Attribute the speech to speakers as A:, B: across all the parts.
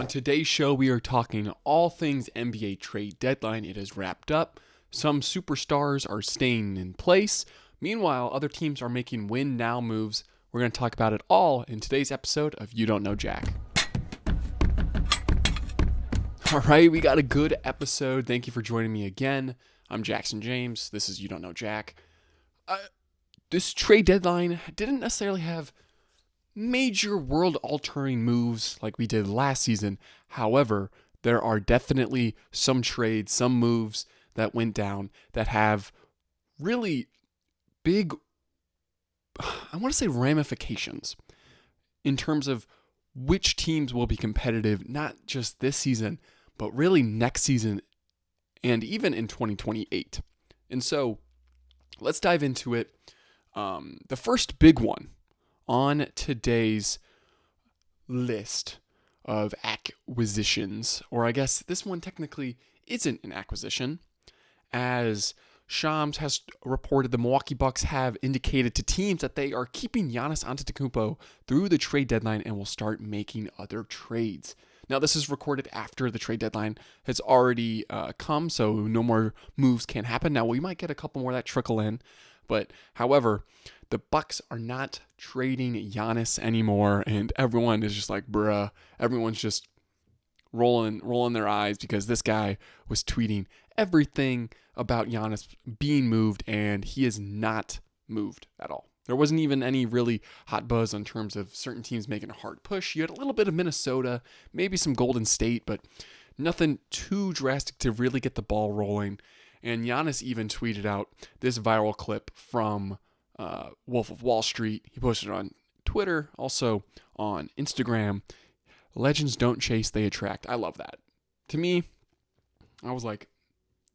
A: On today's show, we are talking all things NBA trade deadline. It is wrapped up. Some superstars are staying in place. Meanwhile, other teams are making win now moves. We're going to talk about it all in today's episode of You Don't Know Jack. All right, we got a good episode. Thank you for joining me again. I'm Jackson James. This is You Don't Know Jack. This trade deadline didn't necessarily have major world-altering moves like we did last season. However, there are definitely some trades, some moves that went down that have really big, I want to say ramifications in terms of which teams will be competitive, not just this season, but really next season and even in 2028. And so let's dive into it. The first big one on today's list of acquisitions, or I guess this one technically isn't an acquisition, as Shams has reported the Milwaukee Bucks have indicated to teams that they are keeping Giannis Antetokounmpo through the trade deadline and will start making other trades. Now, this is recorded after the trade deadline has already come, so no more moves can happen. Now, we might get a couple more that trickle in, but however, the Bucks are not trading Giannis anymore, and everyone is just like, bruh. Everyone's just rolling their eyes because this guy was tweeting everything about Giannis being moved, and he is not moved at all. There wasn't even any really hot buzz in terms of certain teams making a hard push. You had a little bit of Minnesota, maybe some Golden State, but nothing too drastic to really get the ball rolling. And Giannis even tweeted out this viral clip from Wolf of Wall Street. He posted it on Twitter, also on Instagram. Legends don't chase, they attract. I love that. To me, I was like,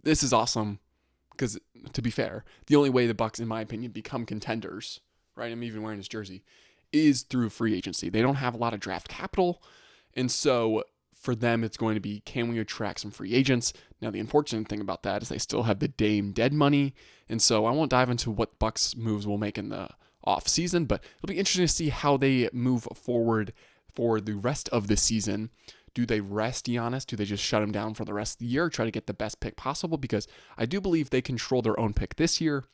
A: this is awesome. Because, to be fair, the only way the Bucks, in my opinion, become contenders, right? I'm even wearing his jersey, is through free agency. They don't have a lot of draft capital. And so for them, it's going to be, can we attract some free agents? Now, the unfortunate thing about that is they still have the Dame dead money. And so I won't dive into what Bucks moves we'll make in the off season, but it'll be interesting to see how they move forward for the rest of the season. Do they rest Giannis? Do they just shut him down for the rest of the year, try to get the best pick possible? Because I do believe they control their own pick this year,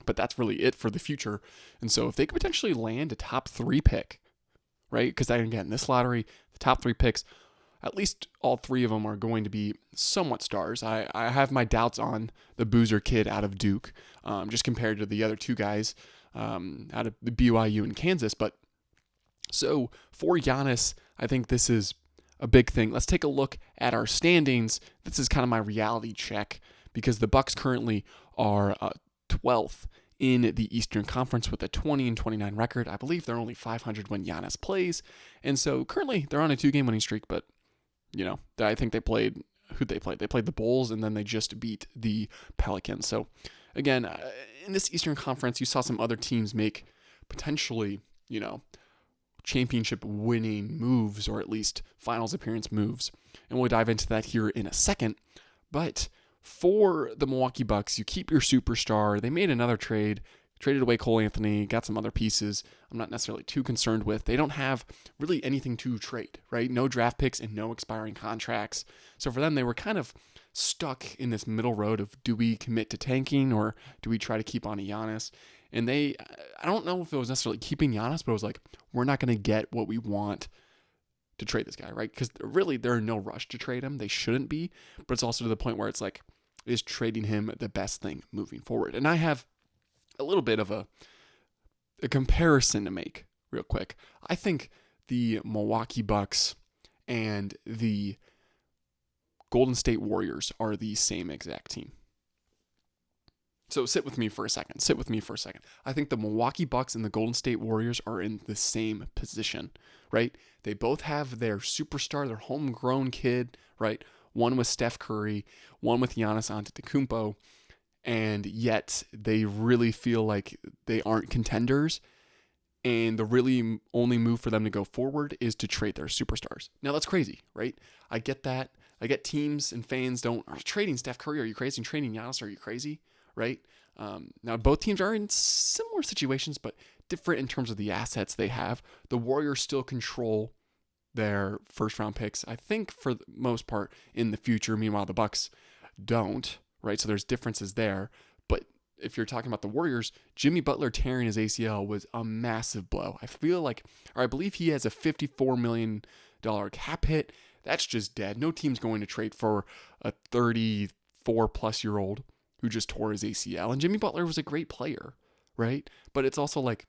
A: but that's really it for the future. And so if they could potentially land a top 3 pick, right? Because again, this lottery, the top 3 picks, at least all 3 of them are going to be somewhat stars. I have my doubts on the Boozer kid out of Duke, just compared to the other 2 guys out of the BYU and Kansas. But so for Giannis, I think this is a big thing. Let's take a look at our standings. This is kind of my reality check because the Bucks currently are 12th in the Eastern Conference with a 20-29 record. I believe they're only 500 when Giannis plays. And so currently they're on a 2-game winning streak, but I think they played They played the Bulls and then they just beat the Pelicans. So again, in this Eastern Conference, you saw some other teams make potentially, championship winning moves, or at least finals appearance moves. And we'll dive into that here in a second. But for the Milwaukee Bucks, you keep your superstar. They made another trade, traded away Cole Anthony, got some other pieces I'm not necessarily too concerned with. They don't have really anything to trade, right? No draft picks and no expiring contracts. So for them, they were kind of stuck in this middle road of, do we commit to tanking or do we try to keep on a Giannis? And I don't know if it was necessarily keeping Giannis, but it was like, we're not going to get what we want to trade this guy, right? Because really, they're in no rush to trade him. They shouldn't be, but it's also to the point where it's like, is trading him the best thing moving forward? And I have a little bit of a comparison to make real quick. I think the Milwaukee Bucks and the Golden State Warriors are the same exact team. So sit with me for a second. I think the Milwaukee Bucks and the Golden State Warriors are in the same position, right? They both have their superstar, their homegrown kid, right? One with Steph Curry, one with Giannis Antetokounmpo, and yet they really feel like they aren't contenders. And the really only move for them to go forward is to trade their superstars. Now that's crazy, right? I get that. I get teams and fans are trading Steph Curry. Are you crazy? And trading Giannis? Are you crazy? Right? Now, both teams are in similar situations, but different in terms of the assets they have. The Warriors still control their first round picks, I think, for the most part, in the future. Meanwhile, the Bucks don't, right? So there's differences there. But if you're talking about the Warriors, Jimmy Butler tearing his ACL was a massive blow. I feel like, or I believe he has a $54 million cap hit. That's just dead. No team's going to trade for a 34-plus-year-old who just tore his ACL. And Jimmy Butler was a great player, right? But it's also like,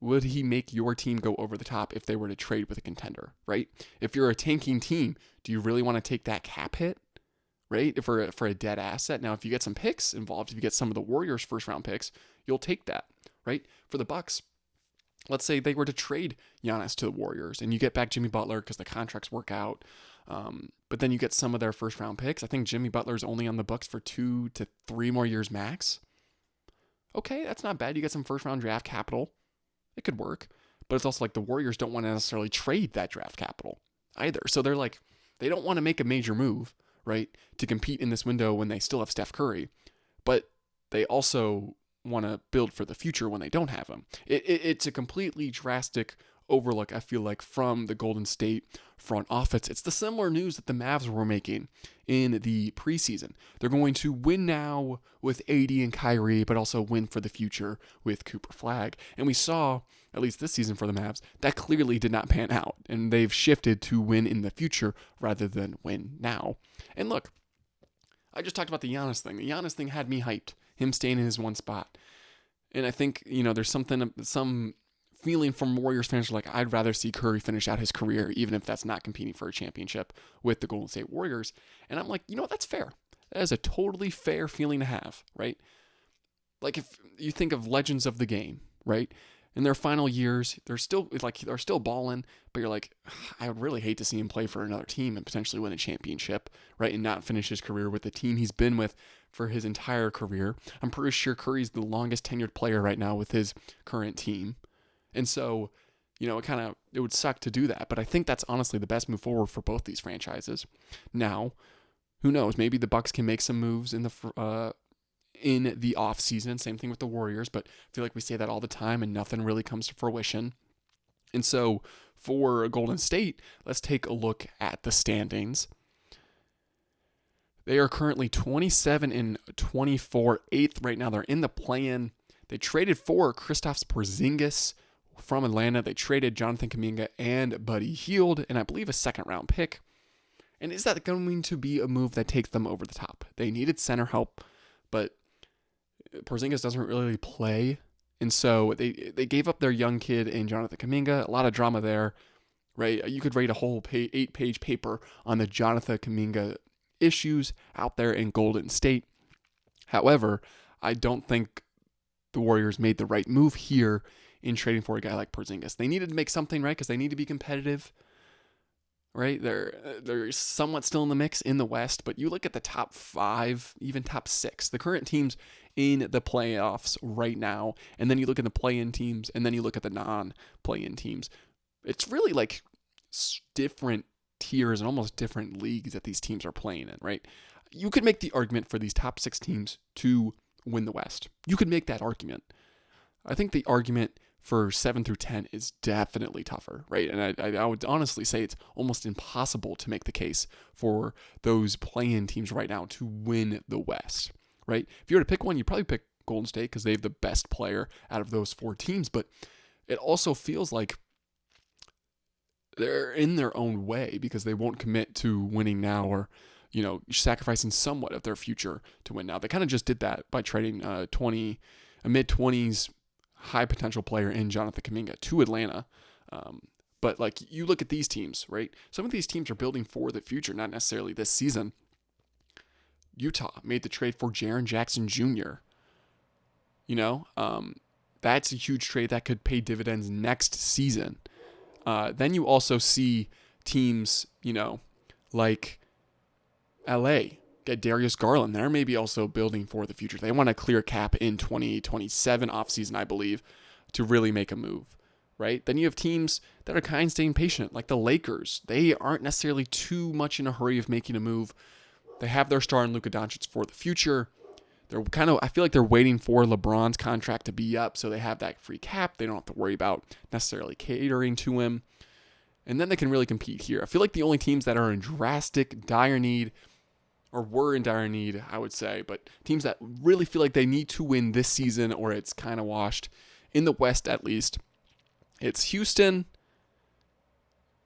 A: would he make your team go over the top if they were to trade with a contender, right? If you're a tanking team, do you really want to take that cap hit, right? For a dead asset. Now, if you get some picks involved, if you get some of the Warriors' first-round picks, you'll take that, right? For the Bucks, let's say they were to trade Giannis to the Warriors, and you get back Jimmy Butler because the contracts work out, but then you get some of their first-round picks. I think Jimmy Butler's only on the Bucks for 2 to 3 more years max. Okay, that's not bad. You get some first-round draft capital. It could work, but it's also like the Warriors don't want to necessarily trade that draft capital either. So they're like, they don't want to make a major move, right, to compete in this window when they still have Steph Curry, but they also want to build for the future when they don't have him. It's a completely drastic overlook, I feel like, from the Golden State front office. It's the similar news that the Mavs were making in the preseason. They're going to win now with AD and Kyrie, but also win for the future with Cooper Flag. And we saw, at least this season for the Mavs, that clearly did not pan out. And they've shifted to win in the future rather than win now. And look, I just talked about the Giannis thing. The Giannis thing had me hyped, him staying in his one spot. And I think, there's some feeling from Warriors fans like, I'd rather see Curry finish out his career, even if that's not competing for a championship with the Golden State Warriors. And I'm like, that's fair. That is a totally fair feeling to have, right? Like if you think of legends of the game, right? In their final years, they're still balling, but you're like, I would really hate to see him play for another team and potentially win a championship, right? And not finish his career with the team he's been with for his entire career. I'm pretty sure Curry's the longest tenured player right now with his current team. And so, it would suck to do that. But I think that's honestly the best move forward for both these franchises. Now, who knows? Maybe the Bucks can make some moves in the off season. Same thing with the Warriors. But I feel like we say that all the time and nothing really comes to fruition. And so for Golden State, let's take a look at the standings. They are currently 27 and 24, 8th right now. They're in the play-in. They traded for Kristaps Porzingis from Atlanta. They traded Jonathan Kuminga and Buddy Hield, and I believe a second-round pick. And is that going to be a move that takes them over the top? They needed center help, but Porzingis doesn't really play, and so they gave up their young kid in Jonathan Kuminga. A lot of drama there, right? You could write a whole 8-page paper on the Jonathan Kuminga issues out there in Golden State. However, I don't think the Warriors made the right move here in trading for a guy like Porzingis. They needed to make something, right? Because they need to be competitive, right? They're somewhat still in the mix in the West, but you look at the top 5, even top 6, the current teams in the playoffs right now, and then you look at the play-in teams, and then you look at the non-play-in teams. It's really like different tiers and almost different leagues that these teams are playing in, right? You could make the argument for these top 6 teams to win the West. You could make that argument. I think the argument for 7 through 10 is definitely tougher, right? And I would honestly say it's almost impossible to make the case for those play-in teams right now to win the West, right? If you were to pick one, you'd probably pick Golden State because they have the best player out of those 4 teams, but it also feels like they're in their own way because they won't commit to winning now or sacrificing somewhat of their future to win now. They kind of just did that by trading a mid-20s high potential player in Jonathan Kuminga to Atlanta. But like you look at these teams, right? Some of these teams are building for the future, not necessarily this season. Utah made the trade for Jaren Jackson Jr. That's a huge trade that could pay dividends next season. Then you also see teams, like LA get Darius Garland. They're maybe also building for the future. They want to clear cap in 2027 offseason, I believe, to really make a move, right? Then you have teams that are kind of staying patient, like the Lakers. They aren't necessarily too much in a hurry of making a move. They have their star in Luka Doncic for the future. I feel like they're waiting for LeBron's contract to be up so they have that free cap. They don't have to worry about necessarily catering to him. and then they can really compete here. I feel like the only teams that are in drastic, dire need, or were in dire need, I would say, but teams that really feel like they need to win this season or it's kind of washed, in the West at least, it's Houston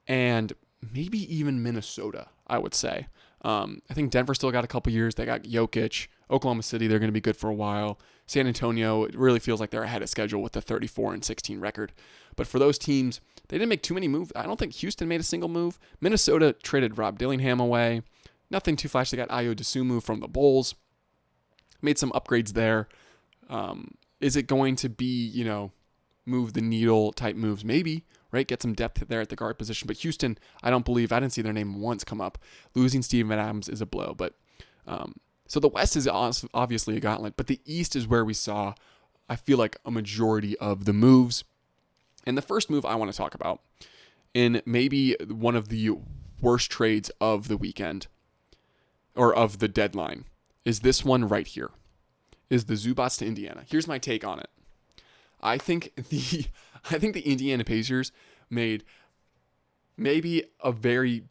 A: and maybe even Minnesota, I would say. I think Denver still got a couple years. They got Jokic. Oklahoma City, they're going to be good for a while. San Antonio, it really feels like they're ahead of schedule with the 34-16 record. But for those teams, they didn't make too many moves. I don't think Houston made a single move. Minnesota traded Rob Dillingham away. Nothing too flashy. They got Ayo Dosunmu from the Bulls. Made some upgrades there. Is it going to be, move the needle type moves? Maybe, right? Get some depth there at the guard position. But Houston, I didn't see their name once come up. Losing Steven Adams is a blow. But so the West is obviously a gauntlet, but the East is where we saw, I feel like, a majority of the moves. And the first move I want to talk about, in maybe one of the worst trades of the weekend, or of the deadline, is this one right here, is the Zubats to Indiana. Here's my take on it. I think the Indiana Pacers made maybe a very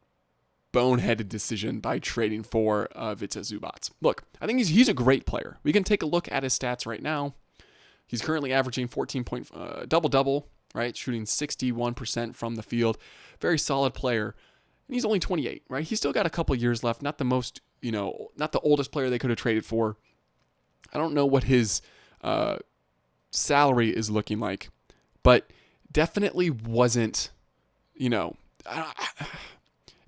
A: boneheaded decision by trading for Vitsa Zubats. Look, I think he's a great player. We can take a look at his stats right now. He's currently averaging 14 point double-double, right? Shooting 61% from the field. Very solid player. And he's only 28, right? He's still got a couple years left. Not the most, not the oldest player they could have traded for. I don't know what his salary is looking like, but definitely wasn't,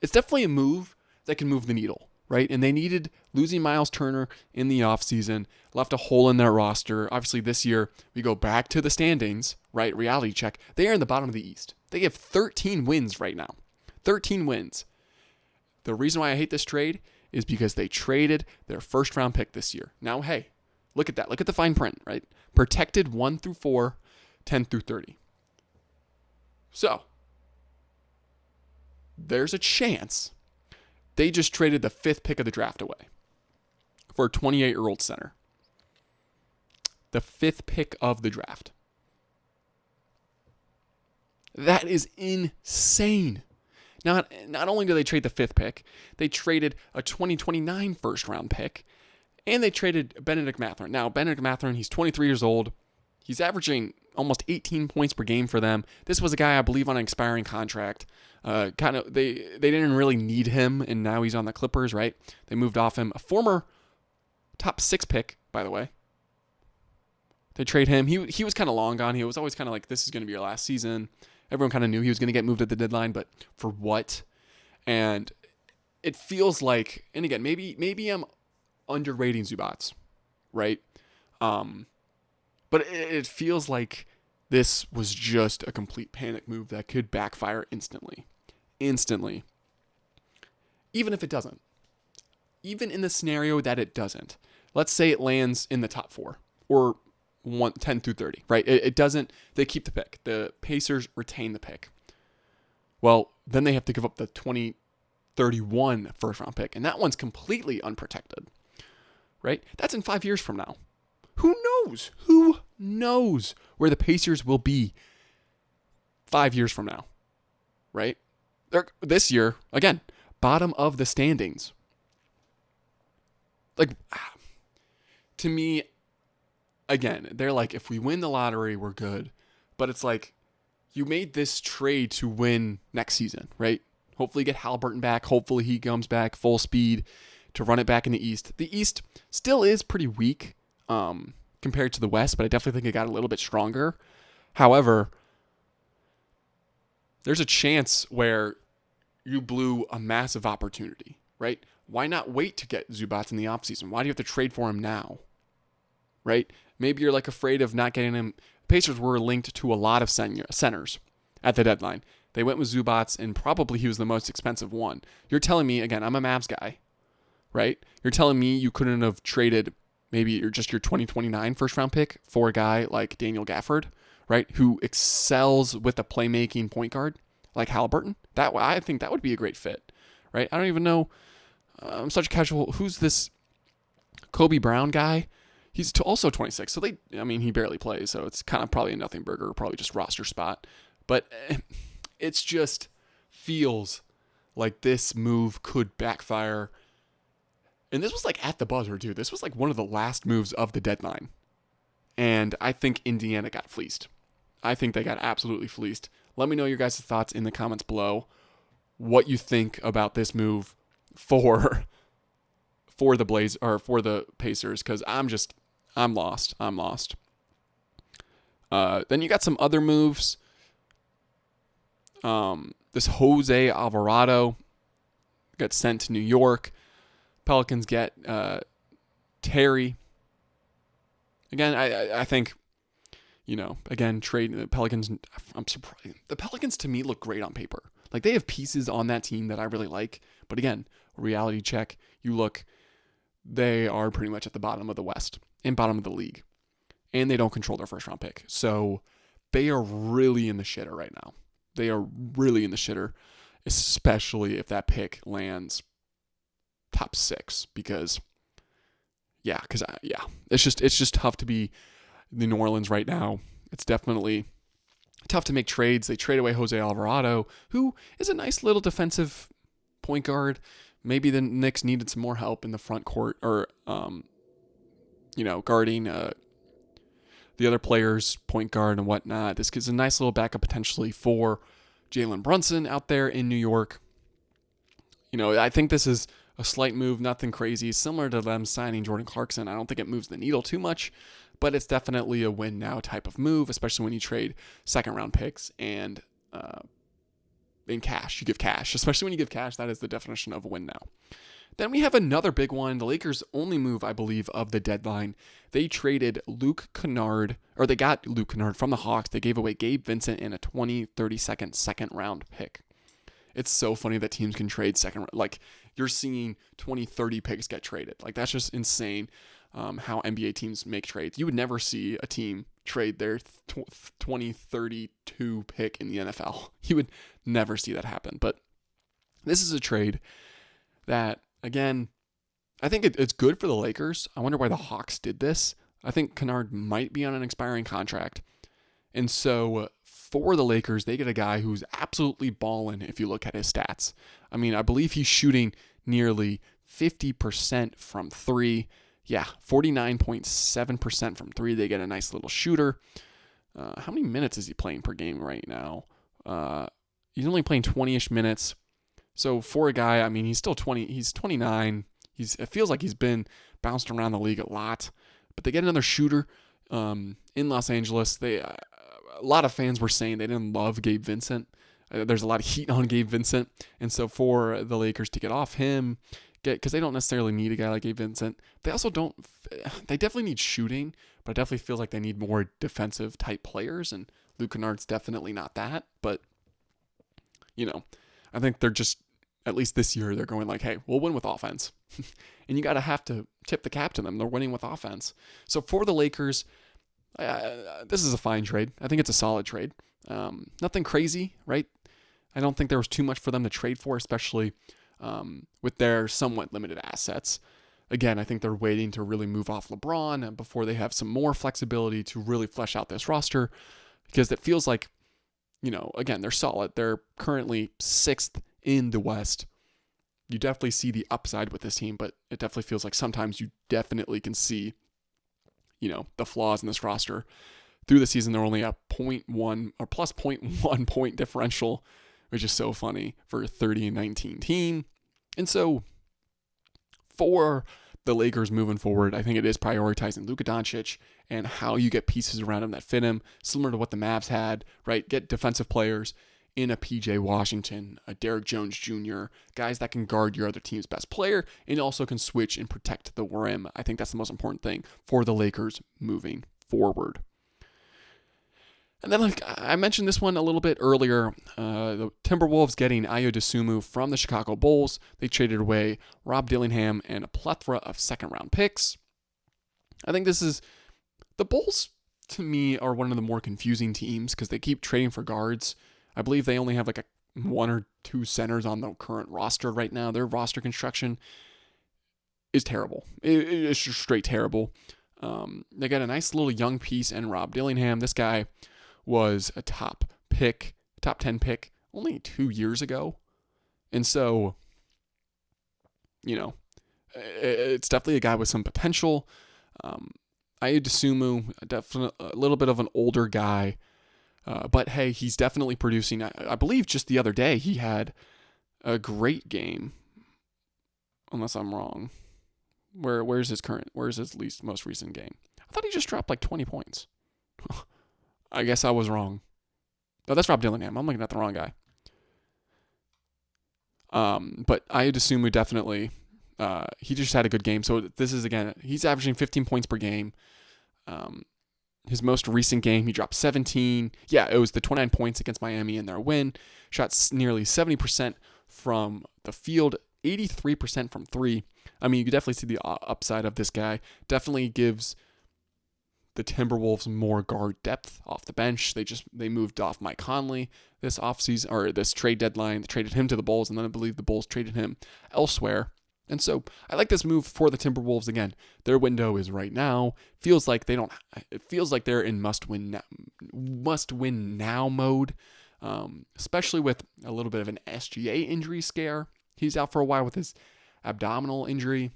A: it's definitely a move that can move the needle, right? And they needed losing Miles Turner in the offseason, left a hole in their roster. Obviously, this year, we go back to the standings, right? Reality check. They are in the bottom of the East. They have 13 wins right now. 13 wins. The reason why I hate this trade is because they traded their first-round pick this year. Now, hey, look at that. Look at the fine print, right? Protected 1 through 4, 10 through 30. So, there's a chance they just traded the 5th pick of the draft away for a 28-year-old center. The 5th pick of the draft. That is insane. Not only do they trade the 5th pick, they traded a 2029 first-round pick, and they traded Benedict Mathurin. Now, Benedict Mathurin, he's 23 years old. He's averaging almost 18 points per game for them. This was a guy, I believe, on an expiring contract. They didn't really need him, and now he's on the Clippers, right? They moved off him. A former top 6 pick, by the way. They trade him. He was kind of long gone. He was always kind of like, this is going to be your last season. Everyone kind of knew he was going to get moved at the deadline, but for what? And it feels like, and again, maybe I'm underrating Zubats, right? But it feels like this was just a complete panic move that could backfire instantly. Even if it doesn't. Even in the scenario that it doesn't. Let's say it lands in the top 4 or 10 through 30, right? It doesn't. They keep the pick. The Pacers retain the pick. Well, then they have to give up the 2031 first-round pick, and that one's completely unprotected, right? That's in 5 years from now. Who knows? Who knows where the Pacers will be 5 years from now, right? This year, again, bottom of the standings. Like, to me, again, they're like, if we win the lottery, we're good. But it's like, you made this trade to win next season, right? Hopefully get Halliburton back. Hopefully he comes back full speed to run it back in the East. The East still is pretty weak compared to the West, but I definitely think it got a little bit stronger. However, there's a chance where you blew a massive opportunity, right? Why not wait to get Zubats in the offseason? Why do you have to trade for him now, right? Maybe you're like afraid of not getting him. Pacers were linked to a lot of centers at the deadline. They went with Zubats, and probably he was the most expensive one. You're telling me, again, I'm a Mavs guy, right? You're telling me you couldn't have traded maybe your 2029 first-round pick for a guy like Daniel Gafford, right, who excels with the playmaking point guard like Halliburton? I think that would be a great fit, right? I don't even know. I'm such a casual. Who's this Kobe Brown guy? He's also 26, so he barely plays, so it's kind of probably a nothing burger, probably just roster spot. But it's just feels like this move could backfire. And this was like at the buzzer, too. This was like one of the last moves of the deadline. And I think Indiana got fleeced. I think they got absolutely fleeced. Let me know your guys' thoughts in the comments below. What you think about this move for the Pacers, because I'm lost. Then you got some other moves. This Jose Alvarado got sent to New York. Pelicans get Terry. Again, I think, trade the Pelicans. I'm surprised. The Pelicans to me look great on paper. Like, they have pieces on that team that I really like. But again, reality check. You look, they are pretty much at the bottom of the West and bottom of the league. And they don't control their first round pick. So they are really in the shitter right now. They are really in the shitter, especially if that pick lands top 6. Because it's just tough to be the New Orleans right now. It's definitely tough to make trades. They trade away Jose Alvarado, who is a nice little defensive point guard. Maybe the Knicks needed some more help in the front court, or guarding the other players, point guard and whatnot. This gives a nice little backup potentially for Jalen Brunson out there in New York. I think this is a slight move, nothing crazy, similar to them signing Jordan Clarkson. I don't think it moves the needle too much, but it's definitely a win now type of move, especially when you trade second round picks and in cash. You give cash, especially when you give cash. That is the definition of a win now. Then we have another big one. The Lakers' only move, I believe, of the deadline. They traded Luke Kennard, or they got Luke Kennard from the Hawks. They gave away Gabe Vincent and a 2032nd second round pick. It's so funny that teams can trade like, you're seeing 2030 picks get traded. Like, that's just insane how NBA teams make trades. You would never see a team trade their 2032 pick in the NFL. You would never see that happen. But this is a trade that, again, I think it's good for the Lakers. I wonder why the Hawks did this. I think Kennard might be on an expiring contract. And so for the Lakers, they get a guy who's absolutely balling if you look at his stats. I mean, I believe he's shooting nearly 50% from 3. Yeah, 49.7% from 3. They get a nice little shooter. How many minutes is he playing per game right now? He's only playing 20-ish minutes. So for a guy, I mean, he's still 20. He's 29. It feels like he's been bounced around the league a lot. But they get another shooter in Los Angeles. A lot of fans were saying they didn't love Gabe Vincent. There's a lot of heat on Gabe Vincent. And so for the Lakers to get off him, because they don't necessarily need a guy like Gabe Vincent. They also don't. They definitely need shooting, but it definitely feels like they need more defensive type players. And Luke Kennard's definitely not that. But I think they're just, at least this year, they're going like, hey, we'll win with offense. And you have to tip the cap to them. They're winning with offense. So for the Lakers, this is a fine trade. I think it's a solid trade. Nothing crazy, right? I don't think there was too much for them to trade for, especially with their somewhat limited assets. Again, I think they're waiting to really move off LeBron before they have some more flexibility to really flesh out this roster, because it feels like, again, they're solid. They're currently 6th in the West. You definitely see the upside with this team, but it definitely feels like sometimes you definitely can see, the flaws in this roster. Through the season, they're only a 0.1 or plus 0.1 point differential, which is so funny for a 30-19 team. And so for the Lakers moving forward, I think it is prioritizing Luka Doncic and how you get pieces around him that fit him, similar to what the Mavs had, right? Get defensive players in a PJ Washington, a Derrick Jones Jr., guys that can guard your other team's best player and also can switch and protect the rim. I think that's the most important thing for the Lakers moving forward. And then, like I mentioned this one a little bit earlier, the Timberwolves getting Ayo Dosunmu from the Chicago Bulls. They traded away Rob Dillingham and a plethora of second-round picks. I think the Bulls, to me, are one of the more confusing teams because they keep trading for guards. I believe they only have like one or two centers on the current roster right now. Their roster construction is terrible. It's just straight terrible. They got a nice little young piece in Rob Dillingham. This guy was a top 10 pick only 2 years ago. And so, you know, it's definitely a guy with some potential. Ayodasumu, definitely a little bit of an older guy. But hey, he's definitely producing. I believe just the other day he had a great game, unless I'm wrong. Where's his most recent game? I thought he just dropped like 20 points. I guess I was wrong. No, that's Rob Dillingham. I'm looking at the wrong guy. But Ayodasumu definitely, he just had a good game. So this is, again, he's averaging 15 points per game. His most recent game, he dropped 17. Yeah, it was the 29 points against Miami in their win. Shot nearly 70% from the field, 83% from three. I mean, you could definitely see the upside of this guy. Definitely gives the Timberwolves more guard depth off the bench. They moved off Mike Conley this offseason, or this trade deadline. They traded him to the Bulls, and then I believe the Bulls traded him elsewhere. And so I like this move for the Timberwolves. Again, their window is right now. It feels like they're in must win now mode, especially with a little bit of an SGA injury scare. He's out for a while with his abdominal injury.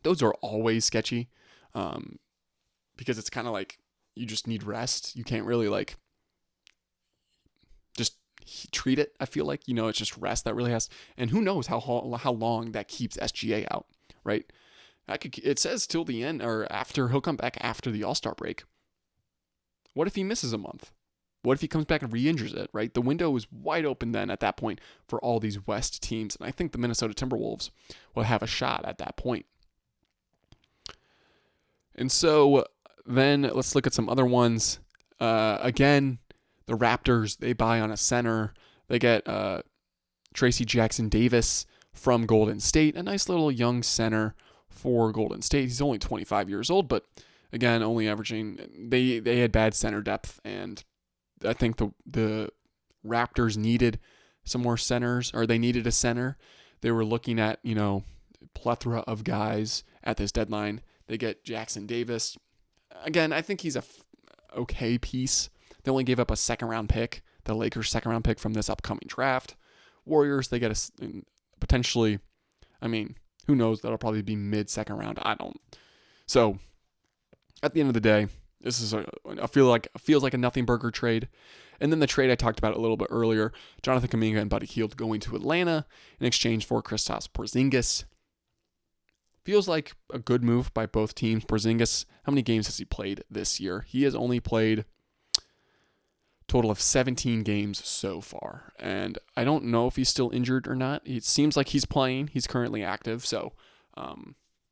A: Those are always sketchy, because it's kind of like you just need rest. You can't really like just treat it. I feel like, it's just rest that really has, and who knows how long that keeps SGA out, right? It says till the end, or after, he'll come back after the All-Star break. What if he misses a month? What if he comes back and re-injures it, right? The window is wide open then at that point for all these West teams, and I think the Minnesota Timberwolves will have a shot at that point. And so then let's look at some other ones. Again, the Raptors, they buy on a center. They get Tracy Jackson Davis from Golden State, a nice little young center for Golden State. He's only 25 years old, but again, only averaging, they had bad center depth, and I think the Raptors needed some more centers, or they needed a center. They were looking at, plethora of guys at this deadline. They get Jackson Davis. Again, I think he's a okay piece. They only gave up a second-round pick, the Lakers' second-round pick from this upcoming draft. Warriors, they get potentially, who knows? That'll probably be mid-second round. So, at the end of the day, this is feels like a nothing burger trade. And then the trade I talked about a little bit earlier, Jonathan Kuminga and Buddy Hield going to Atlanta in exchange for Kristaps Porzingis. Feels like a good move by both teams. Porzingis, how many games has he played this year? He has only played a total of 17 games so far. And I don't know if he's still injured or not. It seems like he's playing. He's currently active. So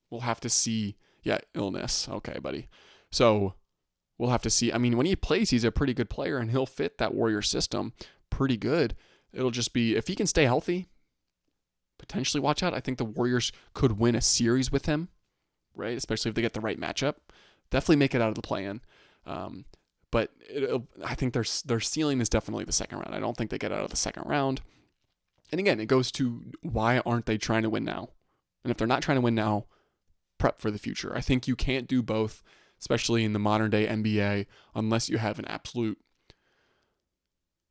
A: we'll have to see. Yeah, illness. Okay, buddy. So we'll have to see. When he plays, he's a pretty good player, and he'll fit that Warrior system pretty good. It'll just be, if he can stay healthy, potentially watch out. I think the Warriors could win a series with him, right? Especially if they get the right matchup. Definitely make it out of the play-in. But I think their ceiling is definitely the second round. I don't think they get out of the second round. And again, it goes to, why aren't they trying to win now? And if they're not trying to win now, prep for the future. I think you can't do both, especially in the modern day NBA, unless you have an absolute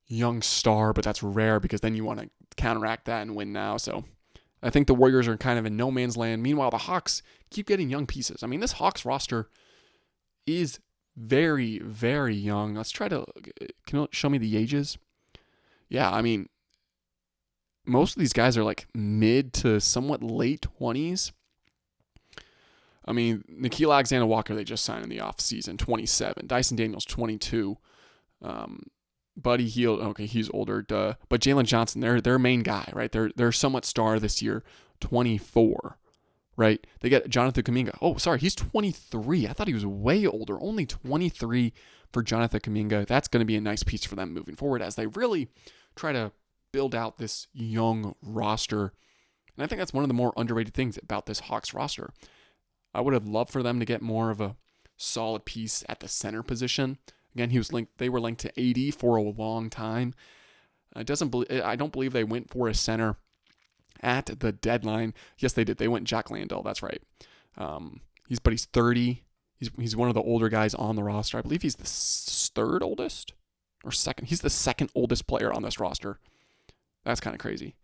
A: young star, but that's rare because then you want to counteract that and win now. So I think the Warriors are kind of in no man's land. Meanwhile, the Hawks keep getting young pieces. This Hawks roster is very, very young. Let's try to, can you show me the ages? Yeah, most of these guys are like mid to somewhat late 20s. Nickeil Alexander-Walker, they just signed in the offseason, 27. Dyson Daniels, 22. Buddy Hield, okay, he's older, duh. But Jalen Johnson, their main guy, right? They're somewhat star this year, 24, right? They get Jonathan Kuminga. Oh, sorry, he's 23. I thought he was way older. Only 23 for Jonathan Kuminga. That's going to be a nice piece for them moving forward as they really try to build out this young roster. And I think that's one of the more underrated things about this Hawks roster. I would have loved for them to get more of a solid piece at the center position. Again, they were linked to AD for a long time. I don't believe they went for a center at the deadline. Yes, they did. They went Jack Landale. That's right. He's 30. He's one of the older guys on the roster. I believe he's the third oldest or second. He's the second oldest player on this roster. That's kind of crazy.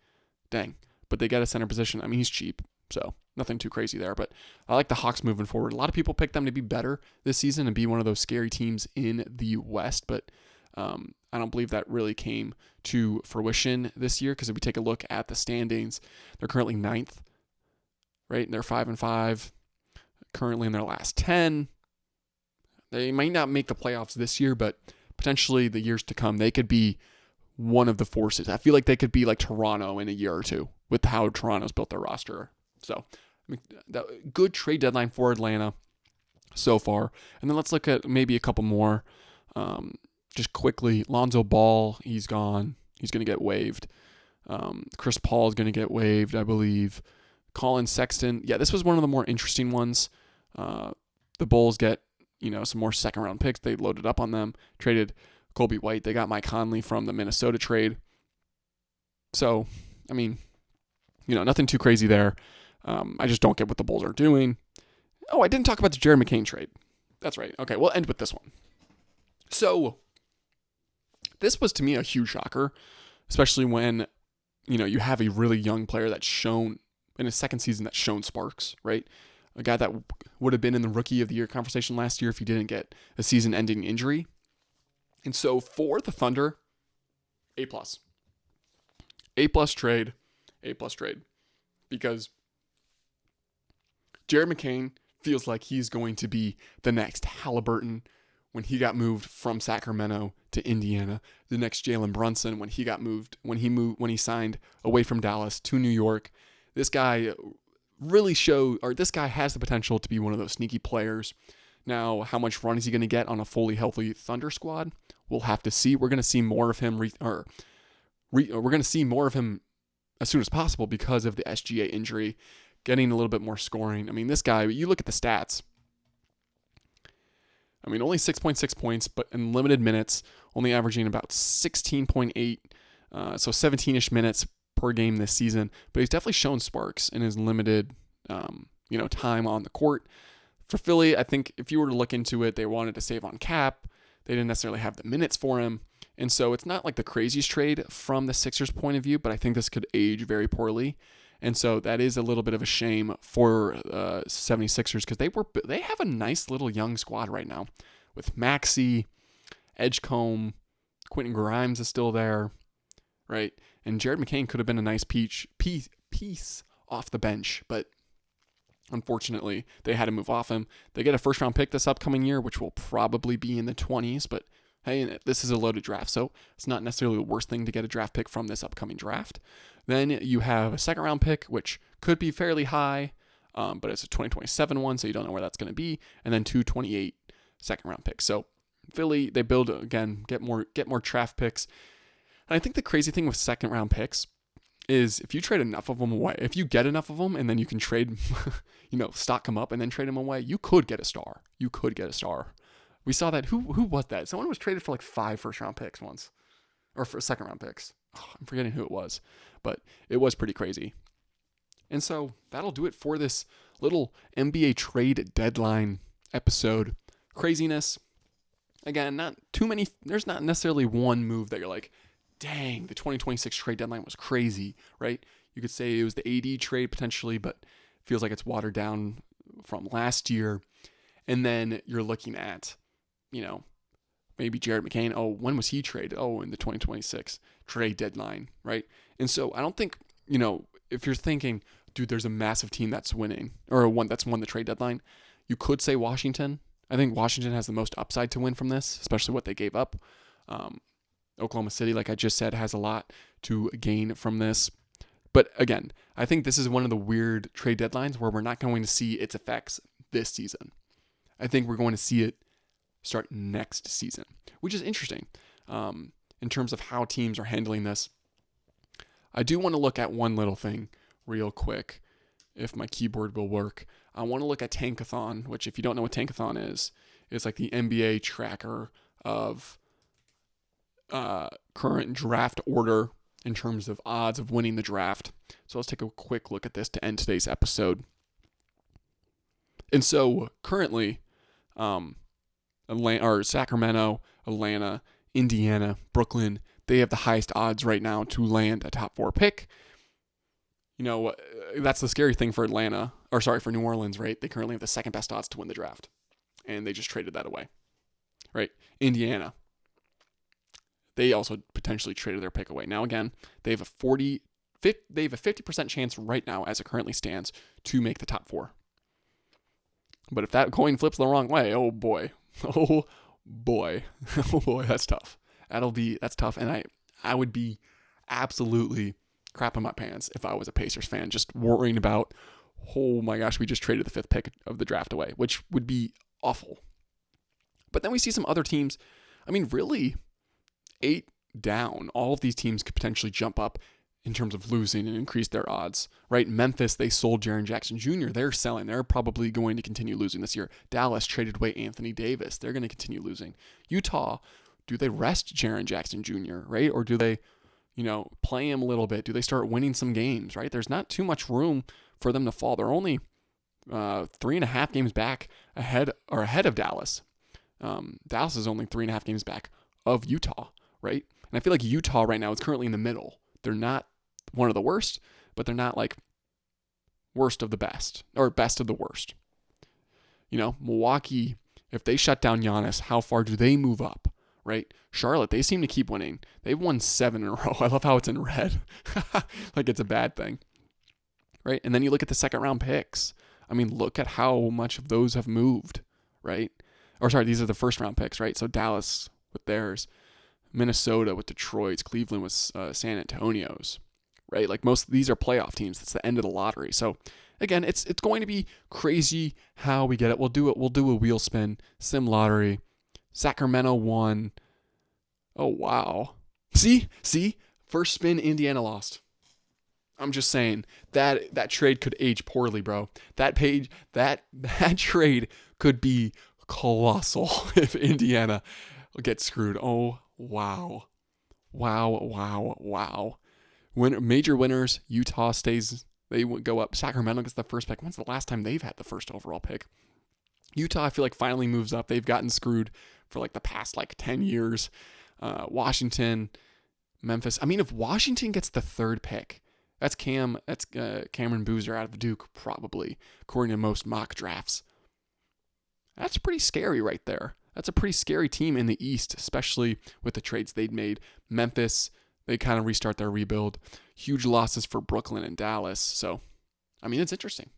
A: Dang. But they get a center position. I mean, he's cheap, so nothing too crazy there. But I like the Hawks moving forward. A lot of people picked them to be better this season and be one of those scary teams in the West, but I don't believe that really came to fruition this year, because if we take a look at the standings, they're currently 9th, right? And they're 5-5, currently in their last 10. They might not make the playoffs this year, but potentially the years to come, they could be one of the forces. I feel like they could be like Toronto in a year or two with how Toronto's built their roster. So, I mean, good trade deadline for Atlanta so far. And then let's look at maybe a couple more. Just quickly, Lonzo Ball, he's gone. He's going to get waived. Chris Paul is going to get waived, I believe. Colin Sexton. Yeah, this was one of the more interesting ones. The Bulls get, some more second-round picks. They loaded up on them. Traded Kobe White. They got Mike Conley from the Minnesota trade. So, I mean, nothing too crazy there. I just don't get what the Bulls are doing. Oh, I didn't talk about the Jared McCain trade. That's right. Okay, we'll end with this one. So, this was to me a huge shocker, especially when, you have a really young player that's shown in his second season that's shown sparks, right? A guy that would have been in the Rookie of the Year conversation last year if he didn't get a season-ending injury. And so for the Thunder, A+. A+ trade. Because Jared McCain feels like he's going to be the next Halliburton when he got moved from Sacramento to Indiana, the next Jalen Brunson when he signed away from Dallas to New York. This guy this guy has the potential to be one of those sneaky players. Now, how much run is he going to get on a fully healthy Thunder squad? We'll have to see. We're going to see more of him we're going to see more of him as soon as possible because of the SGA injury, getting a little bit more scoring. I mean, this guy, you look at the stats. I mean, only 6.6 points, but in limited minutes, only averaging about 16.8, so 17-ish minutes per game this season. But he's definitely shown sparks in his limited, time on the court. For Philly, I think if you were to look into it, they wanted to save on cap. They didn't necessarily have the minutes for him. And so it's not like the craziest trade from the Sixers' point of view, but I think this could age very poorly. And so that is a little bit of a shame for 76ers, because they have a nice little young squad right now with Maxey, Edgecombe, Quentin Grimes is still there, right? And Jared McCain could have been a nice piece off the bench, but unfortunately they had to move off him. They get a first-round pick this upcoming year, which will probably be in the 20s, but hey, this is a loaded draft, so it's not necessarily the worst thing to get a draft pick from this upcoming draft. Then you have a second-round pick, which could be fairly high, but it's a 2027 one, so you don't know where that's going to be, and then 228 second-round picks. So Philly, they build, again, get more draft picks. And I think the crazy thing with second-round picks is if you trade enough of them away, if you get enough of them and then you can trade, stock them up and then trade them away, you could get a star. We saw that. Who was that? Someone was traded for like 5 first-round picks once, or for second-round picks. Oh, I'm forgetting who it was, but it was pretty crazy. And so that'll do it for this little NBA trade deadline episode. Craziness. Again, not too many. There's not necessarily one move that you're like, dang, the 2026 trade deadline was crazy, right? You could say it was the AD trade potentially, but it feels like it's watered down from last year. And then you're looking at, maybe Jared McCain. Oh, when was he traded? Oh, in the 2026 trade deadline, right? And so I don't think, if you're thinking, dude, there's a massive team that's winning, or one that's won the trade deadline, you could say Washington. I think Washington has the most upside to win from this, especially what they gave up. Oklahoma City, like I just said, has a lot to gain from this. But again, I think this is one of the weird trade deadlines where we're not going to see its effects this season. I think we're going to see it start next season, which is interesting in terms of how teams are handling this. I do want to look at one little thing real quick, if my keyboard will work. I want to look at Tankathon, which if you don't know what Tankathon is, it's like the NBA tracker of current draft order in terms of odds of winning the draft. So let's take a quick look at this to end today's episode. And so currently, Sacramento, Atlanta, Indiana, Brooklyn, they have the highest odds right now to land a top 4 pick. You know, that's the scary thing for for New Orleans, right? They currently have the second best odds to win the draft, and they just traded that away, right? Indiana, they also potentially traded their pick away. Now again, they have a 50% chance right now, as it currently stands, to make the top 4. But if that coin flips the wrong way, oh boy, oh boy, oh boy, that's tough. That's tough, and I would be absolutely crapping my pants if I was a Pacers fan, just worrying about, oh my gosh, we just traded the 5th pick of the draft away, which would be awful. But then we see some other teams. I mean, really, 8 down, all of these teams could potentially jump up in terms of losing and increase their odds, right? Memphis, they sold Jaren Jackson Jr. They're selling. They're probably going to continue losing this year. Dallas traded away Anthony Davis. They're going to continue losing. Utah, do they rest Jaren Jackson Jr., right? Or do they, play him a little bit? Do they start winning some games, right? There's not too much room for them to fall. They're only 3.5 games back ahead of Dallas. Dallas is only 3.5 games back of Utah, right? And I feel like Utah right now is currently in the middle. They're not one of the worst, but they're not like worst of the best or best of the worst. Milwaukee, if they shut down Giannis, how far do they move up, right? Charlotte, they seem to keep winning. They've won 7 in a row. I love how it's in red. Like it's a bad thing, right? And then you look at the second round picks. I mean, look at how much of those have moved, right? These are the first round picks, right? So Dallas with theirs, Minnesota with Detroit's, Cleveland with San Antonio's, right? Like most of these are playoff teams. It's the end of the lottery. So again, it's going to be crazy how we get it. We'll do a wheel spin, sim lottery. Sacramento won. Oh wow. See? First spin, Indiana lost. I'm just saying that trade could age poorly, bro. That trade could be colossal if Indiana gets screwed. Oh wow. Major winners, Utah stays, they would go up. Sacramento gets the first pick. When's the last time they've had the first overall pick? Utah, I feel like finally moves up. They've gotten screwed for like the past 10 years. Washington, Memphis. I mean, if Washington gets the 3rd pick, that's Cameron Boozer out of Duke, probably, according to most mock drafts. That's pretty scary right there. That's a pretty scary team in the East, especially with the trades they'd made. Memphis, they kind of restart their rebuild. Huge losses for Brooklyn and Dallas. So, I mean, it's interesting.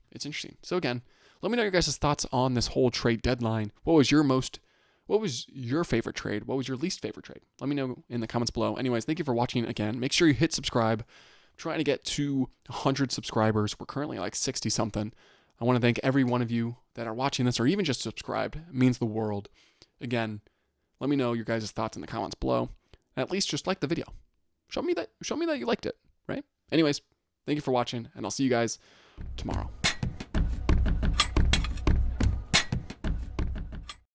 A: So again, let me know your guys' thoughts on this whole trade deadline. What was your favorite trade? What was your least favorite trade? Let me know in the comments below. Anyways, thank you for watching again. Make sure you hit subscribe. I'm trying to get to 100 subscribers. We're currently like 60 something. I want to thank every one of you that are watching this or even just subscribed. It means the world. Again, let me know your guys' thoughts in the comments below. At least just like the video. Show me that you liked it, right? Anyways, thank you for watching, and I'll see you guys tomorrow.